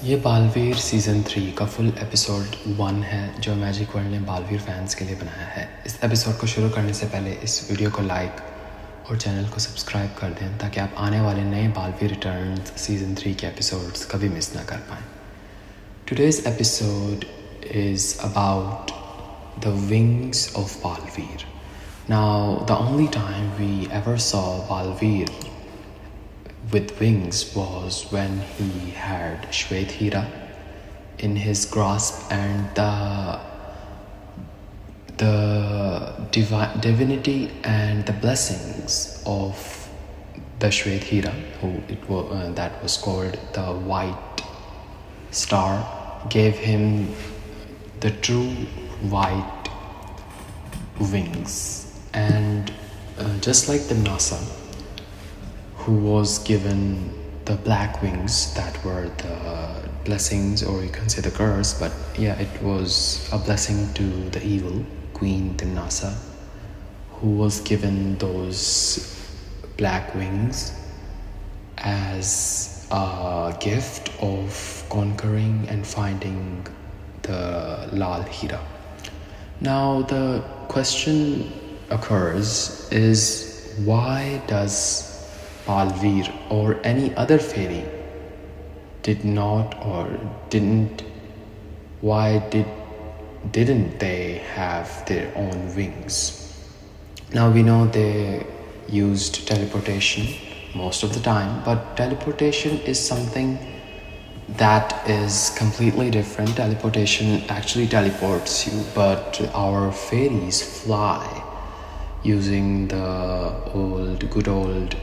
ये बालवीर सीज़न 3 का full episode 1 है जो मैजिक वर्ल्ड ने बालवीर फैंस के लिए बनाया है। इस एपिसोड को शुरू करने से पहले इस वीडियो को लाइक और चैनल को सब्सक्राइब कर दें ताकि आप आने वाले नए बालवीर रिटर्न्स सीज़न 3 के एपिसोड्स कभी मिस ना कर पाएँ। Today's episode is about the wings of Balveer. Now, the only time we ever saw Balveer with wings was when he had Shwethira in his grasp, and the divinity and the blessings of the Shwethira, that was called the White Star, gave him the true white wings. And just like the NASA, who was given the black wings that were the blessings, or you can say the curse, but yeah, it was a blessing to the evil Queen Timnasa, who was given those black wings as a gift of conquering and finding the Lal Hira. Now the question occurs is, why does Balveer or any other fairy didn't they have their own wings? Now we know they used teleportation most of the time, but teleportation is something that is completely different. Teleportation actually teleports you, but our fairies fly using the good old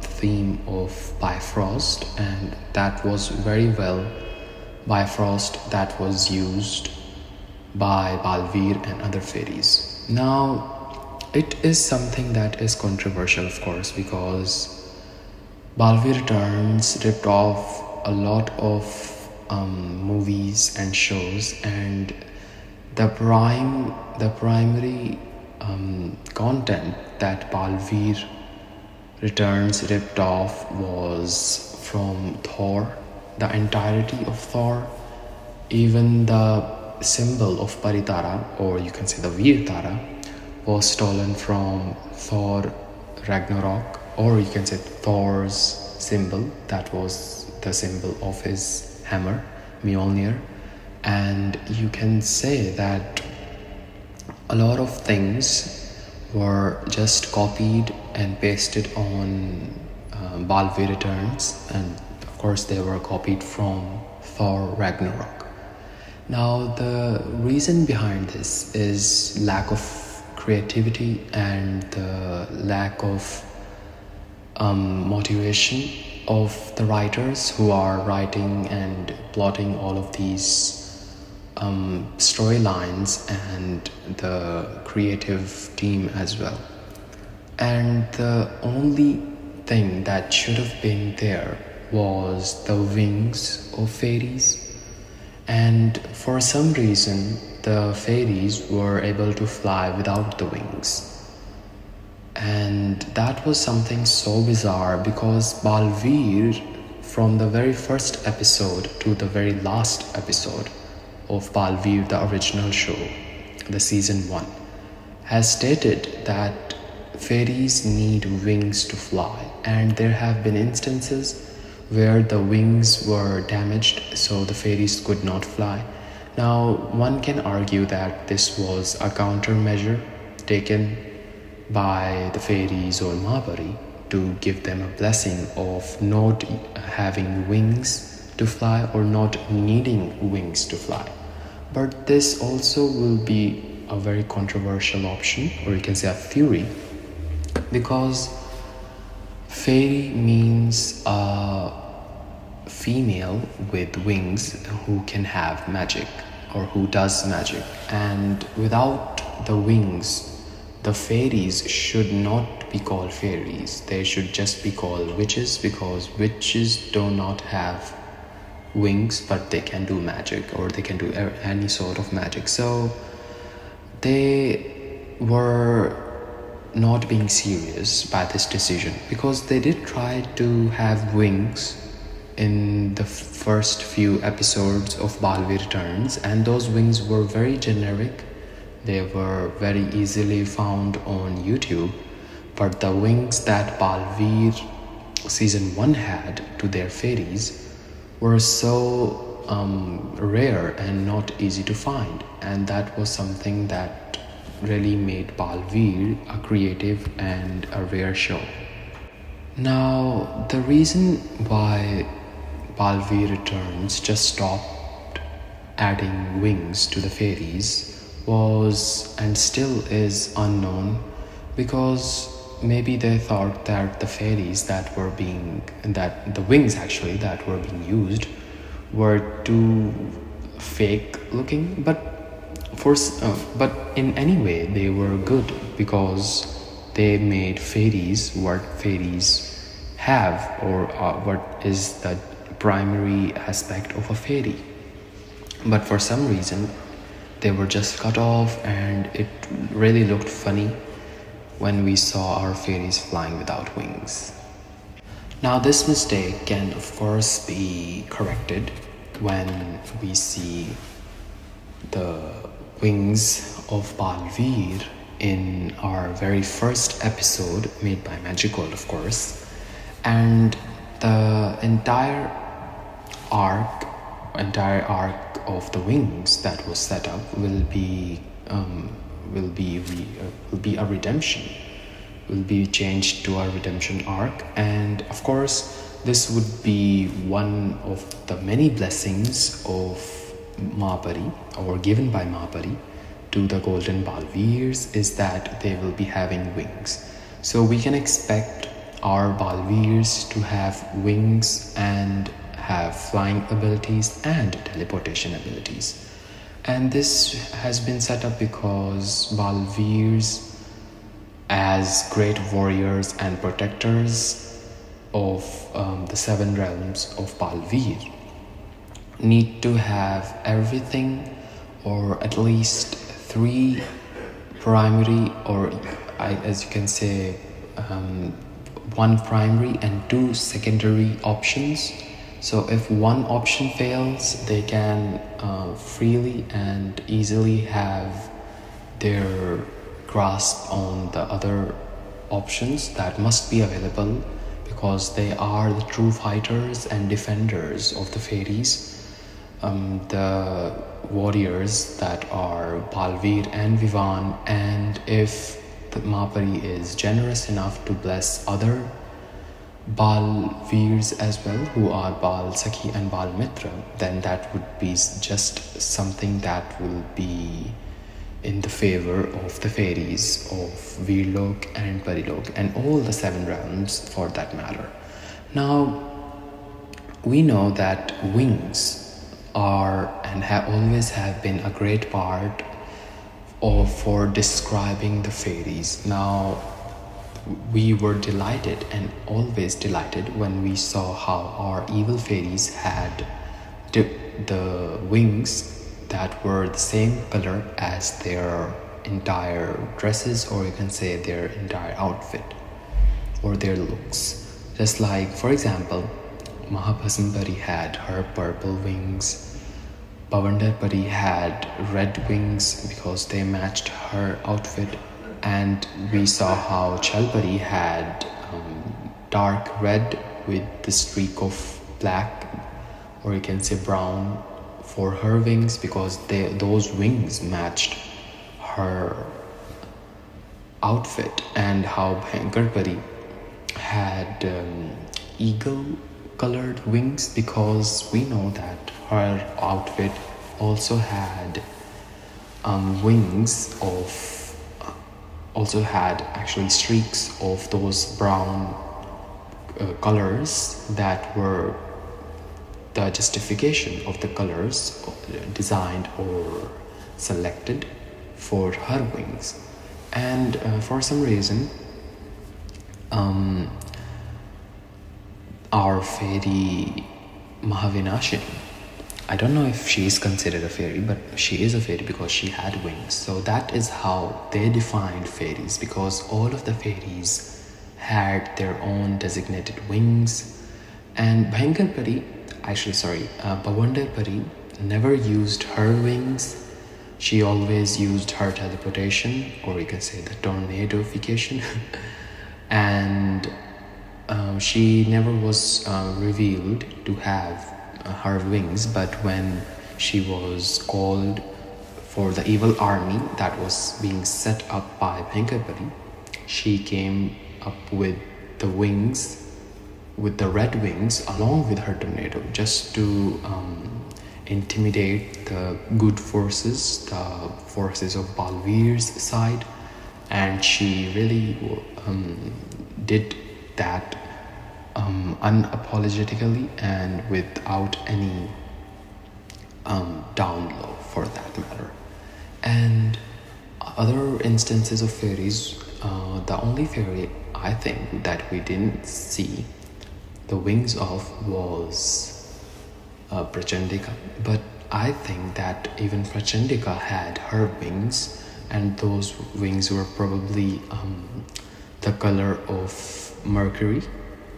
theme of Bifrost, and that was very well Bifrost that was used by Balveer and other fairies. Now, it is something that is controversial, of course, because Balveer Returns ripped off a lot of movies and shows, and the primary content that Balveer Returns ripped off was from Thor. The entirety of Thor, even the symbol of Paritara, or you can say the Veer-tara, was stolen from Thor Ragnarok, or you can say Thor's symbol. That was the symbol of his hammer, Mjolnir. And you can say that a lot of things were just copied and pasted on Balveer Returns, and of course they were copied from Thor Ragnarok. Now the reason behind this is lack of creativity and the lack of motivation of the writers who are writing and plotting all of these storylines, and the creative team as well. And the only thing that should have been there was the wings of fairies, and for some reason the fairies were able to fly without the wings. And that was something so bizarre, because Balveer, from the very first episode to the very last episode of Balveer, the original show, the season 1, has stated that fairies need wings to fly, and there have been instances where the wings were damaged so the fairies could not fly. Now one can argue that this was a countermeasure taken by the fairies or Mahabari to give them a blessing of not having wings to fly, or not needing wings to fly. But this also will be a very controversial option, or you can say a theory, because fairy means a female with wings who can have magic, or who does magic. And without the wings, the fairies should not be called fairies. They should just be called witches, because witches do not have wings, but they can do magic, or they can do any sort of magic. So they were not being serious by this decision, because they did try to have wings in the first few episodes of Balvi Returns, and those wings were very generic. They were very easily found on YouTube, but the wings that Balveer season 1 had to their fairies were so rare and not easy to find, and that was something that really made Balveer a creative and a rare show. Now, the reason why Balveer Returns just stopped adding wings to the fairies was and still is unknown, because maybe they thought that the fairies that the wings actually that were being used were too fake looking, but in any way they were good, because they made fairies what fairies have, or what is the primary aspect of a fairy. But for some reason they were just cut off, and it really looked funny when we saw our fairies flying without wings. Now, this mistake can of course be corrected when we see the wings of Balveer in our very first episode, made by Magical, of course, and the entire arc of the wings that was set up will be a redemption, will be changed to a redemption arc. And of course, this would be one of the many blessings of Mahapari, or given by Mahapari to the golden Balveers, is that they will be having wings. So we can expect our Balveers to have wings and have flying abilities and teleportation abilities. And this has been set up because Balveers, as great warriors and protectors of the 7 realms of Balveer, need to have everything, or at least 3 primary, or as you can say, 1 primary and 2 secondary options. So if one option fails, they can freely and easily have their grasp on the other options that must be available, because they are the true fighters and defenders of the fairies. The warriors that are Balveer and Vivan, and if the Mahapari is generous enough to bless other Balveers as well, who are Bal Sakhi and Bal Mitra, then that would be just something that will be in the favor of the fairies of Veerlok and Parilok, and all the 7 realms for that matter. Now, we know that wings are and always have been a great part for describing the fairies. Now, we were delighted and always delighted when we saw how our evil fairies had the wings that were the same color as their entire dresses, or you can say their entire outfit or their looks. Just like, for example, Mahapari had her purple wings, Bhavandar Pari had red wings because they matched her outfit, and we saw how Chalpari had dark red with the streak of black, or you can say brown, for her wings, because those wings matched her outfit. And how Bhankar Pari had eagle colored wings, because we know that her outfit also had wings of also had actually streaks of those brown colors that were the justification of the colors designed or selected for her wings. And for some reason, our fairy Mahavinashini, I don't know if she is considered a fairy, but she is a fairy because she had wings. So that is how they defined fairies, because all of the fairies had their own designated wings. And Bhankar Pari actually sorry, Bawandar Pari never used her wings. She always used her teleportation, or you can say the tornadoification. And she never was revealed to have her wings, but when she was called for the evil army that was being set up by Bhankapari, she came up with the wings, with the red wings, along with her tornado, just to intimidate the good forces, the forces of Balvir's side. And she really did that unapologetically and without any down low for that matter. And other instances of fairies, the only fairy I think that we didn't see the wings of was Prachandika, but I think that even Prachandika had her wings, and those wings were probably the color of Mercury,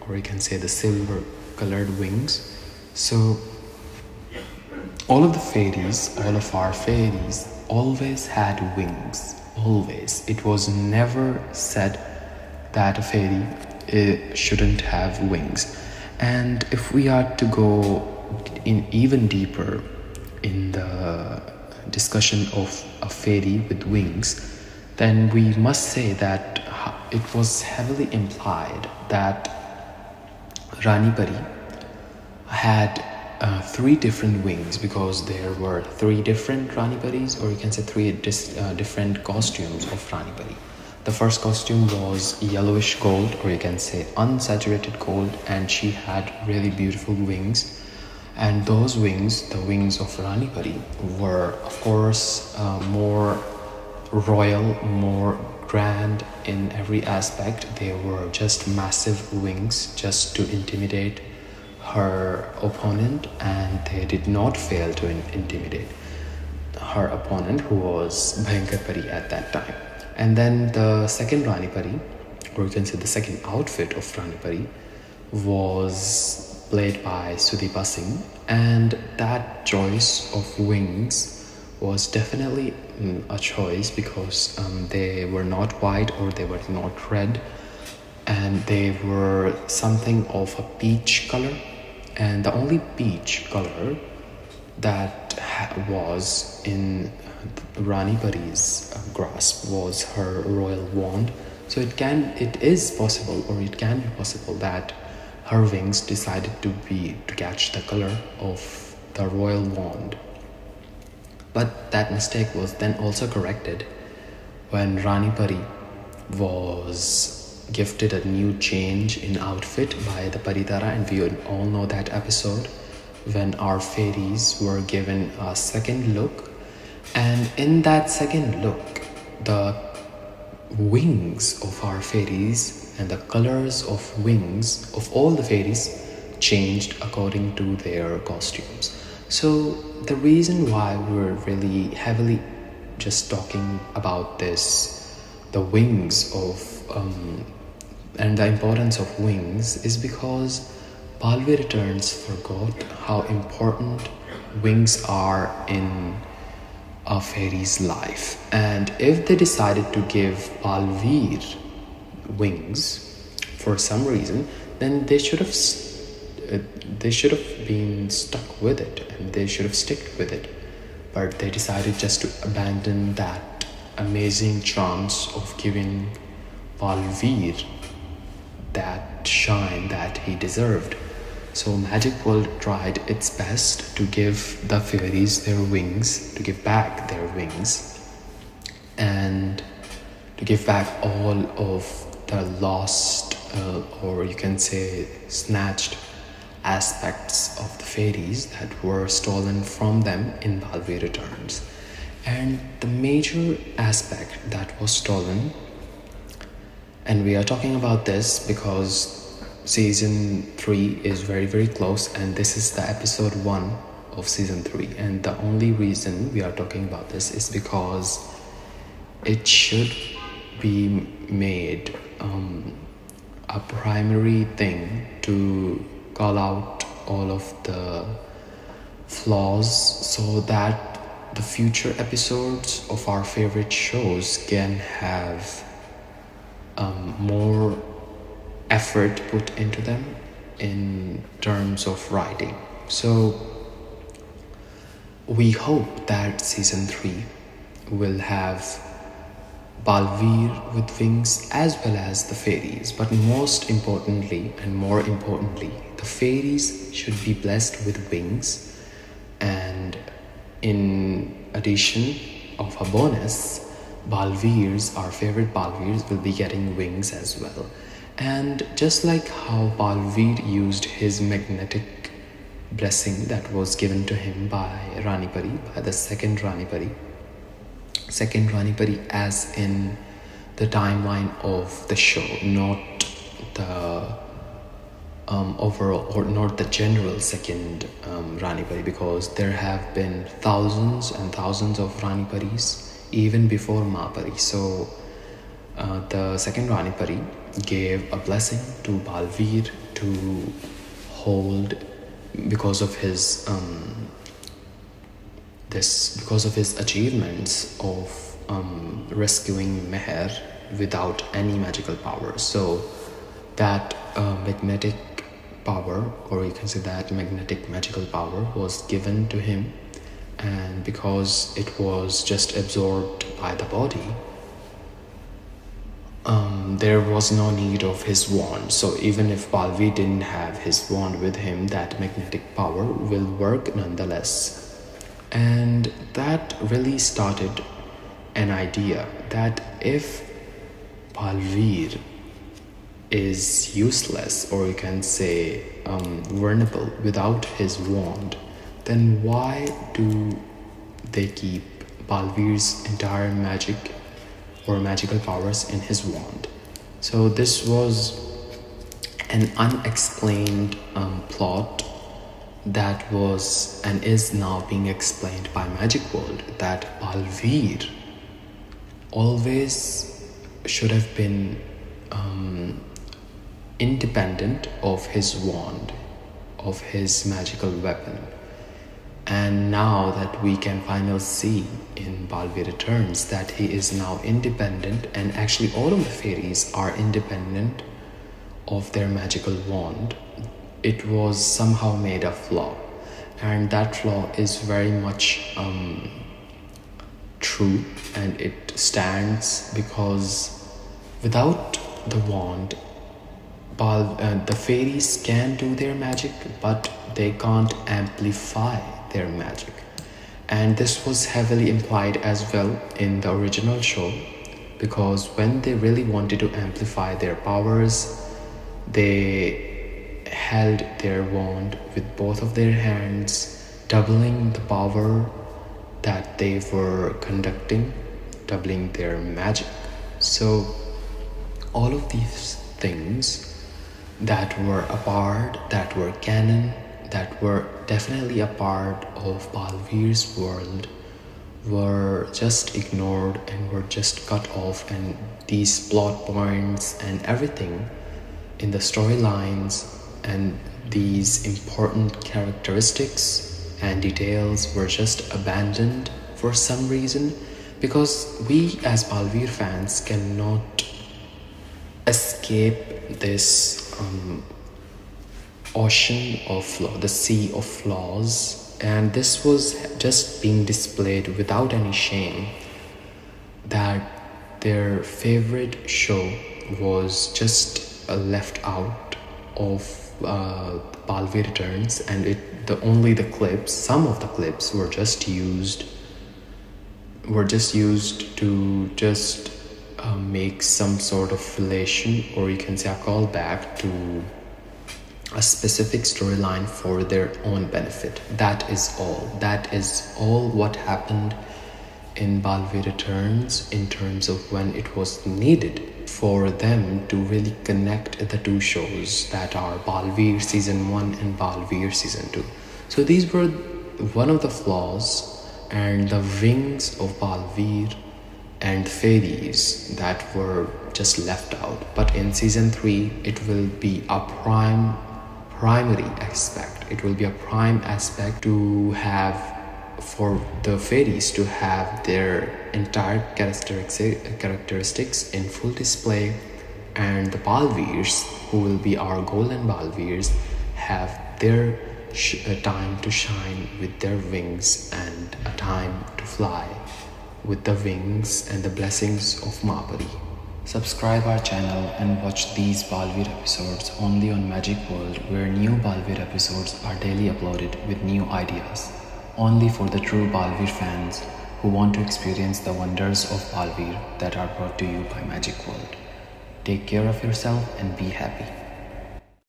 or you can say the silver colored wings. So all of the fairies, all of our fairies always had wings, always. It was never said that a fairy shouldn't have wings. And if we are to go in even deeper in the discussion of a fairy with wings, then we must say that it was heavily implied that Rani Pari had 3 different wings, because there were 3 different Rani Paris, or you can say 3 different costumes of Rani Pari. The first costume was yellowish gold, or you can say unsaturated gold, and she had really beautiful wings. And those wings, the wings of Rani Pari, were of course more royal, more grand in every aspect. They were just massive wings, just to intimidate her opponent, and they did not fail to intimidate her opponent, who was Bhankar Pari at that time. And then the second Rani Pari, or you can say the second outfit of Rani Pari, was played by Sudeepa Singh, and that choice of wings was definitely a choice, because they were not white or they were not red, and they were something of a peach color. And the only peach color that was in Rani Pari's grasp was her royal wand. So it is possible, or it can be possible, that her wings decided to catch the color of the royal wand. But that mistake was then also corrected when Rani Pari was gifted a new change in outfit by the Paritara, and we all know that episode when our fairies were given a second look. And in that second look, the wings of our fairies and the colors of wings of all the fairies changed according to their costumes. So the reason why we're really heavily just talking about this, the wings of and the importance of wings, is because Balvi Returns forgot how important wings are in a fairy's life. And if they decided to give Balvir wings for some reason, then they should have been stuck with it, and they should have stuck with it. But they decided just to abandon that amazing chance of giving Balvir that shine that he deserved. So Magic World tried its best to give the fairies their wings, to give back their wings, and to give back all of the lost, or you can say snatched aspects of the fairies that were stolen from them in Balvi Returns. And the major aspect that was stolen, and we are talking about this because season 3 is very, very close, and this is the episode 1 of season 3. And the only reason we are talking about this is because it should be made a primary thing to call out all of the flaws so that the future episodes of our favorite shows can have more effort put into them in terms of writing. So we hope that season 3 will have Balvir with wings as well as the fairies, but most importantly and more importantly, the fairies should be blessed with wings, and in addition of a bonus, Balvirs, our favorite Balvirs, will be getting wings as well. And just like how Balvir used his magnetic blessing that was given to him by Ranipari, by the second Ranipari, as in the timeline of the show, not the overall or not the general second Ranipari, because there have been thousands and thousands of Raniparis even before Mahapari. So the second Ranipari gave a blessing to Balvir to hold because of his achievements of rescuing Meher without any magical power. So that magnetic power, or you can say that magnetic magical power, was given to him, and because it was just absorbed by the body, there was no need of his wand. So even if Balvi didn't have his wand with him, that magnetic power will work nonetheless. And that really started an idea that if Balvir is useless, or you can say vulnerable without his wand, then why do they keep Balvir's entire magic or magical powers in his wand? So this was an unexplained plot that was and is now being explained by Magic World, that Balvir always should have been independent of his wand, of his magical weapon. And now that we can finally see in Balvir Returns that he is now independent, and actually all of the fairies are independent of their magical wand, it was somehow made a flaw. And that flaw is very much true, and it stands because without the wand, the fairies can do their magic, but they can't amplify their magic. And this was heavily implied as well in the original show, because when they really wanted to amplify their powers, they held their wand with both of their hands, doubling the power that they were conducting, doubling their magic. So all of these things that were a part, that were canon, that were definitely a part of Balvir's world, were just ignored and were just cut off, and these plot points and everything in the storylines and these important characteristics and details were just abandoned for some reason, because we as Balvir fans cannot escape this ocean of flaw, the sea of flaws. And this was just being displayed without any shame, that their favorite show was just left out of Balvir Returns, and only the clips, some of the clips were just used to just make some sort of relation, or you can say a callback to a specific storyline for their own benefit. That is all what happened in Balvir Returns in terms of when it was needed for them to really connect the two shows that are Balvir Season 1 and Balvir Season 2. So these were one of the flaws and the wings of Balvir and fairies that were just left out. But in Season 3, it will be a prime primary aspect. It will be a prime aspect to have, for the fairies to have their entire characteristics in full display, and the Balvirs, who will be our golden Balvirs, have their time to shine with their wings and a time to fly with the wings and the blessings of Mabari. Subscribe our channel and watch these Balvir episodes only on Magic World, where new Balvir episodes are daily uploaded with new ideas. Only for the true Balvir fans who want to experience the wonders of Balvir that are brought to you by Magic World. Take care of yourself and be happy.